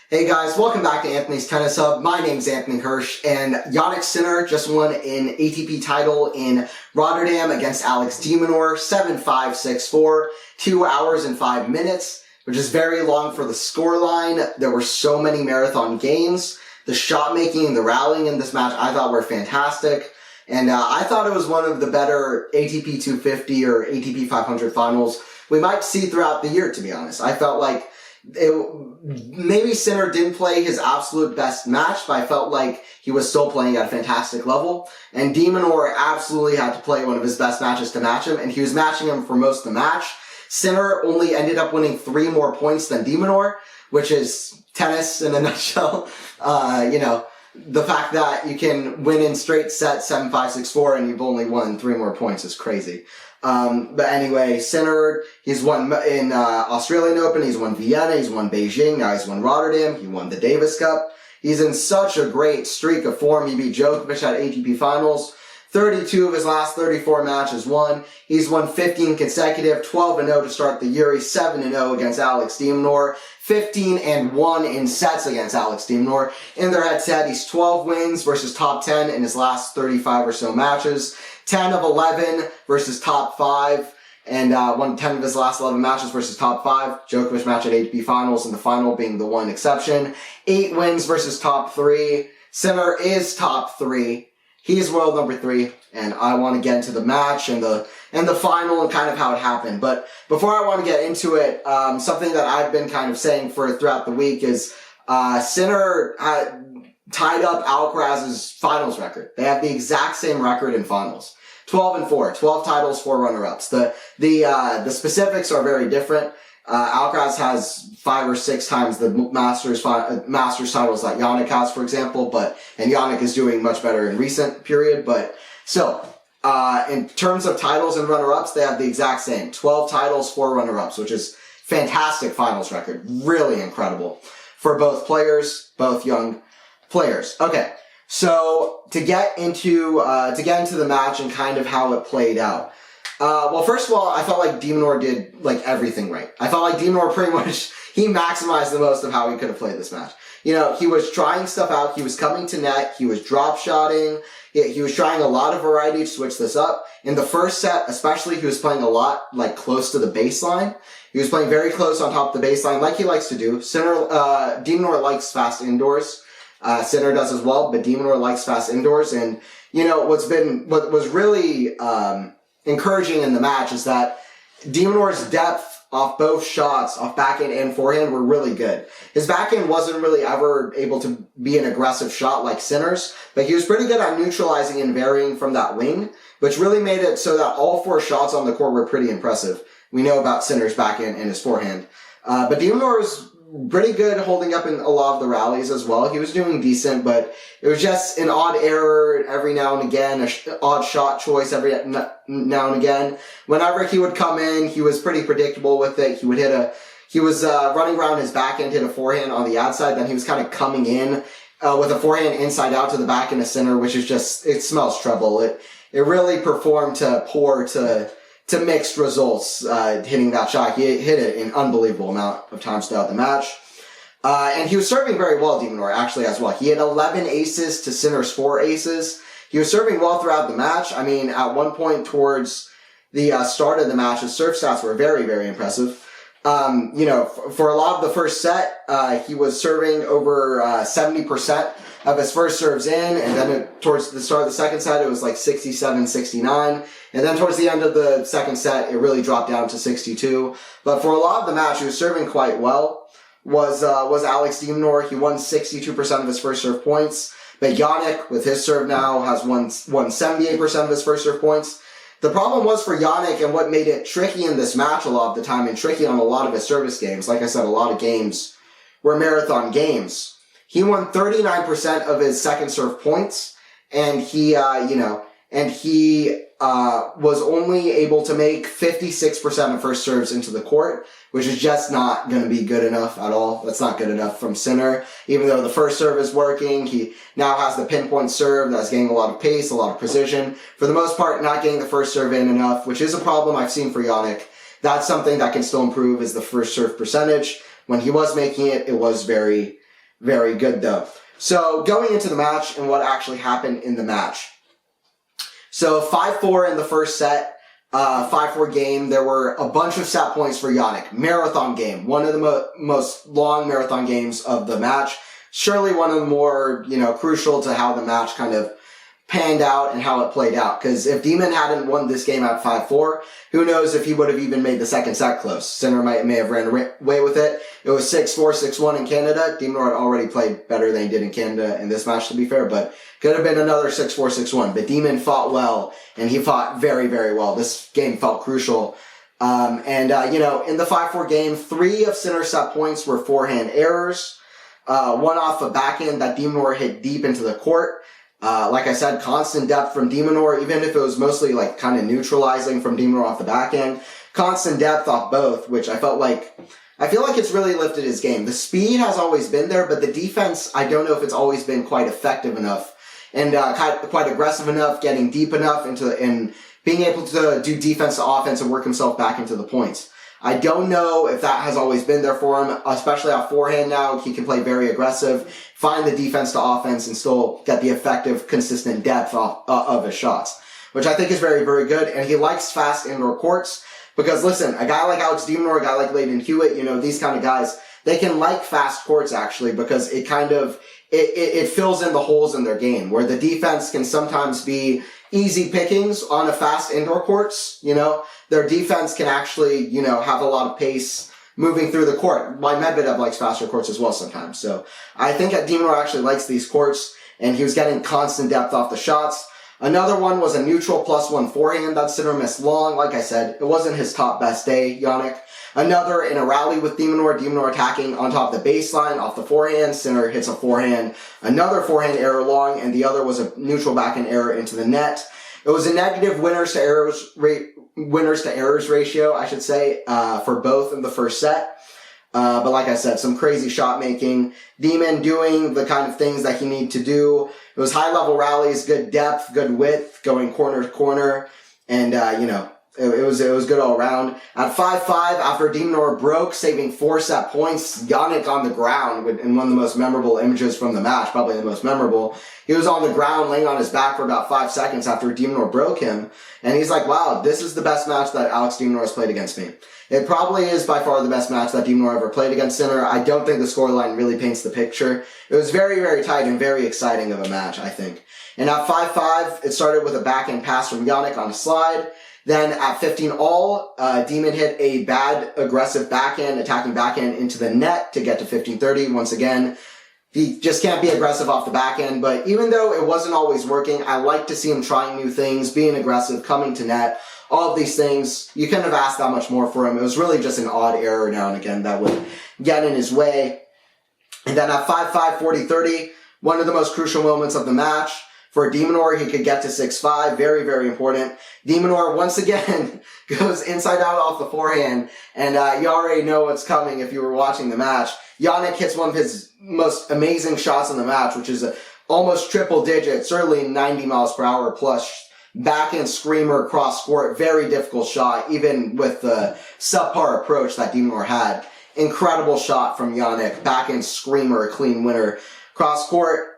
Hey guys, welcome back to Anthony's Tennis Hub. My name's Anthony Hirsch, and Jannik Sinner just won an ATP title in Rotterdam against Alex De Minaur, 7-5, 6-4, 2 hours and 5 minutes, which is very long for the scoreline. There were so many marathon games. The shot making and the rallying in this match I thought were fantastic, and I thought it was one of the better ATP 250 or ATP 500 finals we might see throughout the year, to be honest. I felt like maybe Sinner didn't play his absolute best match, but I felt like he was still playing at a fantastic level. And De Minaur absolutely had to play one of his best matches to match him, and he was matching him for most of the match. Sinner only ended up winning 3 more points than De Minaur, which is tennis in a nutshell. The fact that you can win in straight sets 7-5, 6-4 and you've only won 3 more points is crazy. But anyway, Sinner, he's won in Australian Open, he's won Vienna, he's won Beijing, now he's won Rotterdam, he won the Davis Cup. He's in such a great streak of form. He beat Djokovic at ATP Finals. 32 of his last 34 matches won. He's won 15 consecutive, 12-0 to start the year. He's 7-0 against Alex De Minaur, 15-1 in sets against Alex De Minaur. In their head-to-head, he's 12 wins versus top 10 in his last 35 or so matches, 10 of 11 versus top 5, and won 10 of his last 11 matches versus top 5. Djokovic match at ATP Finals, and the final being the one exception. 8 wins versus top 3. Sinner is top 3. He's world number 3, and I want to get into the match and the final and kind of how it happened. But before I want to get into it, something that I've been kind of saying throughout the week is Sinner tied up Alcaraz's finals record. They have the exact same record in finals. 12-4, 12 titles, 4 runner-ups. The specifics are very different. Alcaraz has 5 or 6 times the Masters titles that Jannik has, for example, and Jannik is doing much better in recent period, but still, in terms of titles and runner-ups, they have the exact same. 12 titles, 4 runner-ups, which is fantastic finals record. Really incredible for both players, both young players. Okay, so to get into the match and kind of how it played out. Well, first of all, I felt like De Minaur did, everything right. I felt like De Minaur pretty much, he maximized the most of how he could have played this match. He was trying stuff out, he was coming to net, he was drop-shotting, he was trying a lot of variety to switch this up. In the first set, especially, he was playing a lot, close to the baseline. He was playing very close on top of the baseline, like he likes to do. De Minaur likes fast indoors. Sinner does as well, but De Minaur likes fast indoors, and, what was really, encouraging in the match is that De Minaur's depth off both shots, off backhand and forehand, were really good. His backhand wasn't really ever able to be an aggressive shot like Sinner's, but he was pretty good at neutralizing and varying from that wing, which really made it so that all 4 shots on the court were pretty impressive. We know about Sinner's backhand and his forehand. But De Minaur was pretty good holding up in a lot of the rallies as well. He was doing decent, but it was just an odd error every now and again, an odd shot choice every now and again. Whenever he would come in, he was pretty predictable with it. He was running around his backhand, hit a forehand on the outside, then he was kind of coming in with a forehand inside out to the back and a center, which is just, it smells trouble. It really performed to poor to mixed results, hitting that shot. He hit it an unbelievable amount of times throughout the match. And he was serving very well, De Minaur, actually, as well. He had 11 aces to Sinner's 4 aces. He was serving well throughout the match. I mean, at one point towards the start of the match, his serve stats were very, very impressive. For a lot of the first set, he was serving over 70% of his first serves in, and then towards the start of the second set, it was 67, 69, and then towards the end of the second set, it really dropped down to 62. But for a lot of the match, he was serving quite well. Was Alex De Minaur. He won 62% of his first serve points. But Jannik, with his serve now, has won 78% of his first serve points. The problem was for Jannik, and what made it tricky in this match a lot of the time, and tricky on a lot of his service games, like I said, a lot of games were marathon games. He won 39% of his second serve points, and he was only able to make 56% of first serves into the court, which is just not going to be good enough at all. That's not good enough from Sinner. Even though the first serve is working, he now has the pinpoint serve that's getting a lot of pace, a lot of precision. For the most part, not getting the first serve in enough, which is a problem I've seen for Jannik. That's something that can still improve, is the first serve percentage. When he was making it, it was very very good though. So going into the match and what actually happened in the match. So 5-4 in the first set, 5-4 game. There were a bunch of set points for Jannik. Marathon game, one of the most long marathon games of the match. Surely one of the more, crucial to how the match kind of panned out and how it played out. Because if Demon hadn't won this game at 5-4, who knows if he would have even made the second set close. Sinner may have ran away with it. It was 6-4, 6-1 in Canada. De Minaur had already played better than he did in Canada in this match, to be fair, but could have been another 6-4, 6-1. But Demon fought well, and he fought very, very well. This game felt crucial. In the 5-4 game, 3 of Sinner's set points were forehand errors. One off a backhand that De Minaur hit deep into the court. Like I said, constant depth from De Minaur, even if it was mostly like kind of neutralizing from De Minaur off the back end. Constant depth off both, which I feel like it's really lifted his game. The speed has always been there, but the defense, I don't know if it's always been quite effective enough and quite aggressive enough, getting deep enough and being able to do defense to offense and work himself back into the points. I don't know if that has always been there for him, especially off forehand now. He can play very aggressive, find the defense to offense, and still get the effective, consistent depth of his shots, which I think is very, very good. And he likes fast indoor courts because, listen, a guy like Alex De Minaur, a guy like Leighton Hewitt, these kind of guys, they can like fast courts actually because it kind of, it fills in the holes in their game where the defense can sometimes be easy pickings on a fast indoor courts, Their defense can actually, have a lot of pace moving through the court. Why Medvedev likes faster courts as well sometimes. So I think that De Minaur actually likes these courts, and he was getting constant depth off the shots. Another one was a neutral +1 forehand that Sinner missed long. Like I said, it wasn't his top best day, Jannik. Another in a rally with De Minaur attacking on top of the baseline off the forehand. Sinner hits a forehand, another forehand error long, and the other was a neutral backhand error into the net. It was a negative winners to errors ratio, I should say, for both in the first set. But like I said, some crazy shot making. Demon doing the kind of things that he needed to do. It was high level rallies, good depth, good width, going corner to corner, and it was good all around. At 5-5, after De Minaur broke, saving 4 set points, Jannik on the ground in one of the most memorable images from the match, probably the most memorable. He was on the ground laying on his back for about 5 seconds after De Minaur broke him, and he's like, wow, this is the best match that Alex De Minaur has played against me. It probably is by far the best match that De Minaur ever played against Sinner. I don't think the scoreline really paints the picture. It was very, very tight and very exciting of a match, I think. And at 5-5, it started with a backhand pass from Jannik on a slide. Then at 15-all, Demon hit a bad aggressive attacking backhand into the net to get to 15-30. Once again, he just can't be aggressive off the backhand. But even though it wasn't always working, I like to see him trying new things, being aggressive, coming to net. All of these things, you couldn't have asked that much more for him. It was really just an odd error now and again that would get in his way. And then at 5-5, 40-30, one of the most crucial moments of the match. For De Minaur, he could get to 6-5. Very, very important. De Minaur, once again, goes inside out off the forehand. And you already know what's coming if you were watching the match. Jannik hits one of his most amazing shots in the match, which is almost triple digit, certainly 90 miles per hour plus backhand screamer cross court. Very difficult shot, even with the subpar approach that De Minaur had. Incredible shot from Jannik. Backhand screamer, clean winner. Cross court.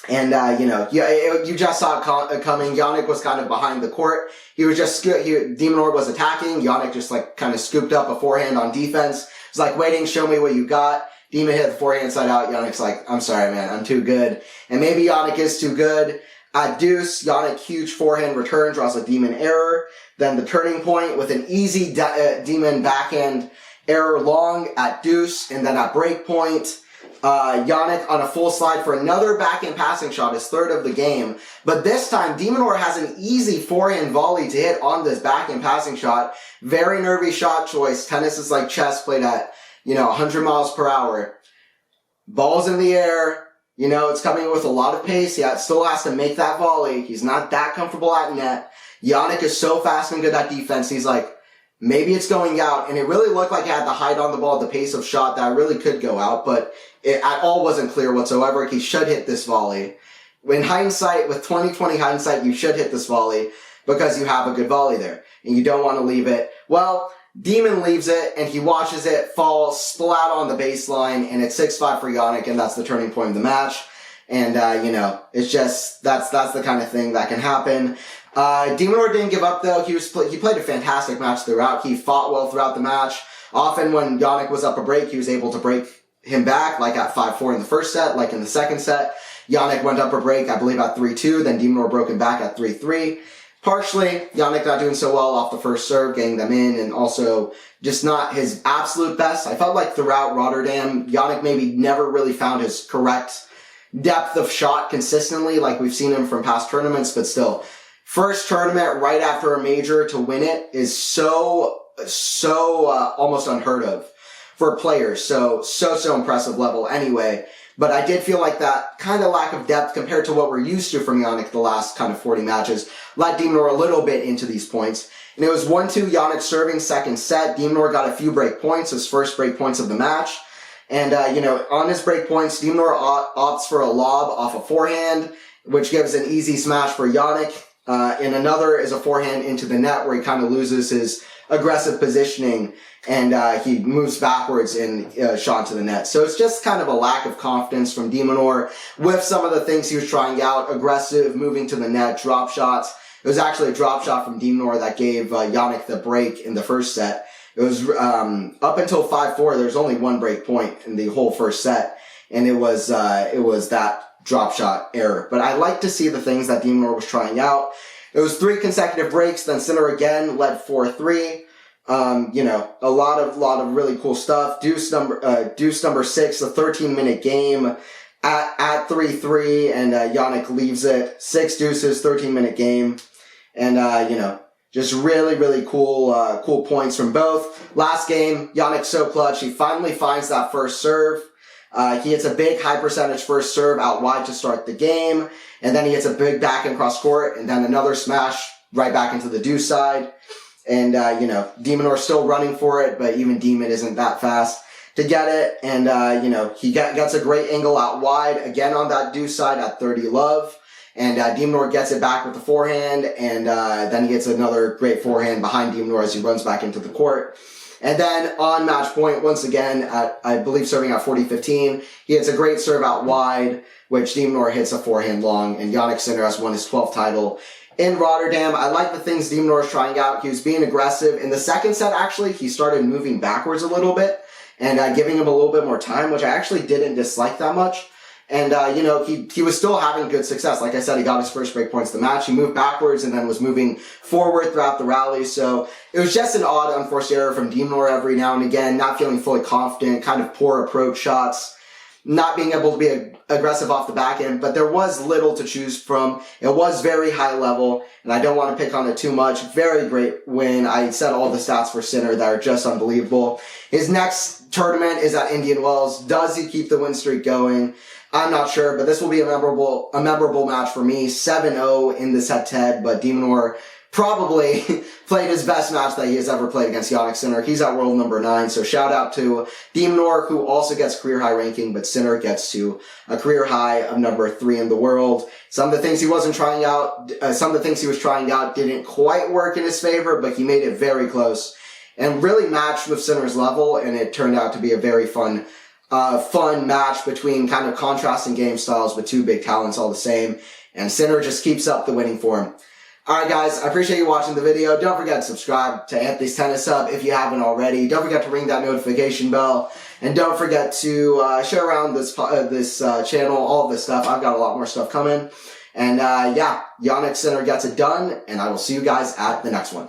And, you just saw it coming. Jannik was kind of behind the court. He was just, De Minaur was attacking. Jannik just kind of scooped up a forehand on defense. He's like, waiting, show me what you got. Demon hit the forehand side out. Jannik's like, I'm sorry, man, I'm too good. And maybe Jannik is too good. At deuce, Jannik, huge forehand return, draws a Demon error. Then the turning point with an easy Demon backhand error long at deuce. And then at break point, Jannik on a full slide for another backhand passing shot, his third of the game. But this time, De Minaur has an easy forehand volley to hit on this backhand passing shot. Very nervy shot choice. Tennis is like chess played at, 100 miles per hour. Ball's in the air. It's coming with a lot of pace. He still has to make that volley. He's not that comfortable at net. Jannik is so fast and good at defense. He's like, maybe it's going out. And it really looked like he had the height on the ball, the pace of shot that really could go out. But it at all wasn't clear whatsoever. He should hit this volley. In hindsight, with 20/20 hindsight, you should hit this volley because you have a good volley there. And you don't want to leave it. Well, Demon leaves it, and he watches it fall splat on the baseline, and it's 6-5 for Jannik, and that's the turning point of the match. And, it's just, that's the kind of thing that can happen. De Minaur didn't give up, though. He played a fantastic match throughout. He fought well throughout the match. Often when Jannik was up a break, he was able to break him back, like at 5-4 in the first set, like in the second set. Jannik went up a break, I believe, at 3-2, then De Minaur broke him back at 3-3. Partially, Jannik not doing so well off the first serve, getting them in, and also just not his absolute best. I felt like throughout Rotterdam, Jannik maybe never really found his correct depth of shot consistently, like we've seen him from past tournaments, but still. First tournament right after a major to win it is so almost unheard of for players. So impressive level anyway. But I did feel like that kind of lack of depth compared to what we're used to from Jannik the last kind of 40 matches led De Minaur a little bit into these points. And it was 1-2 Jannik serving second set. De Minaur got a few break points, his first break points of the match. And, on his break points, De Minaur opts for a lob off a forehand, which gives an easy smash for Jannik. And another is a forehand into the net where he kind of loses his aggressive positioning and he moves backwards and shot to the net. So it's just kind of a lack of confidence from De Minaur with some of the things he was trying out. Aggressive, moving to the net, drop shots. It was actually a drop shot from De Minaur that gave Jannik the break in the first set. It was up until 5-4, there's only one break point in the whole first set, and it was that drop shot error. But I like to see the things that De Minaur was trying out. It was 3 consecutive breaks, then Sinner again led 4-3. A lot of really cool stuff. Deuce number 6, a 13-minute game at 3-3, and Jannik leaves it. 6 deuces, 13-minute game. And, just really cool points from both. Last game, Jannik's so clutch. He finally finds that first serve. He hits a big high percentage first serve out wide to start the game. And then he hits a big back and cross court, and then another smash right back into the deuce side. And, De Minaur still running for it, but even Demon isn't that fast to get it. And, he gets a great angle out wide, again on that deuce side at 30 love. And De Minaur gets it back with the forehand, and then he gets another great forehand behind De Minaur as he runs back into the court. And then on match point, once again, I believe serving at 40-15, he hits a great serve out wide, which De Minaur hits a forehand long, and Jannik Sinner has won his 12th title in Rotterdam. I like the things De Minaur is trying out. He was being aggressive. In the second set, actually, he started moving backwards a little bit and giving him a little bit more time, which I actually didn't dislike that much. And, he was still having good success. Like I said, he got his first break points of the match. He moved backwards and then was moving forward throughout the rally. So it was just an odd, unforced error from De Minaur every now and again, not feeling fully confident, kind of poor approach shots, not being able to be aggressive off the back end. But there was little to choose from. It was very high level, and I don't want to pick on it too much. Very great win. I said all the stats for Sinner that are just unbelievable. His next tournament is at Indian Wells. Does he keep the win streak going? I'm not sure, but this will be a memorable match for me. 7-0 in this head-to-head, but De Minaur probably played his best match that he has ever played against Jannik Sinner. He's at world number 9, so shout out to De Minaur, who also gets career high ranking, but Sinner gets to a career high of number 3 in the world. Some of the things he was trying out didn't quite work in his favor, but he made it very close and really matched with Sinner's level, and it turned out to be a very fun match between kind of contrasting game styles, but 2 big talents all the same. And Sinner just keeps up the winning form. Alright guys, I appreciate you watching the video. Don't forget to subscribe to Anthony's Tennis Hub if you haven't already. Don't forget to ring that notification bell. And don't forget to share around this channel, all of this stuff. I've got a lot more stuff coming. And Jannik Sinner gets it done. And I will see you guys at the next one.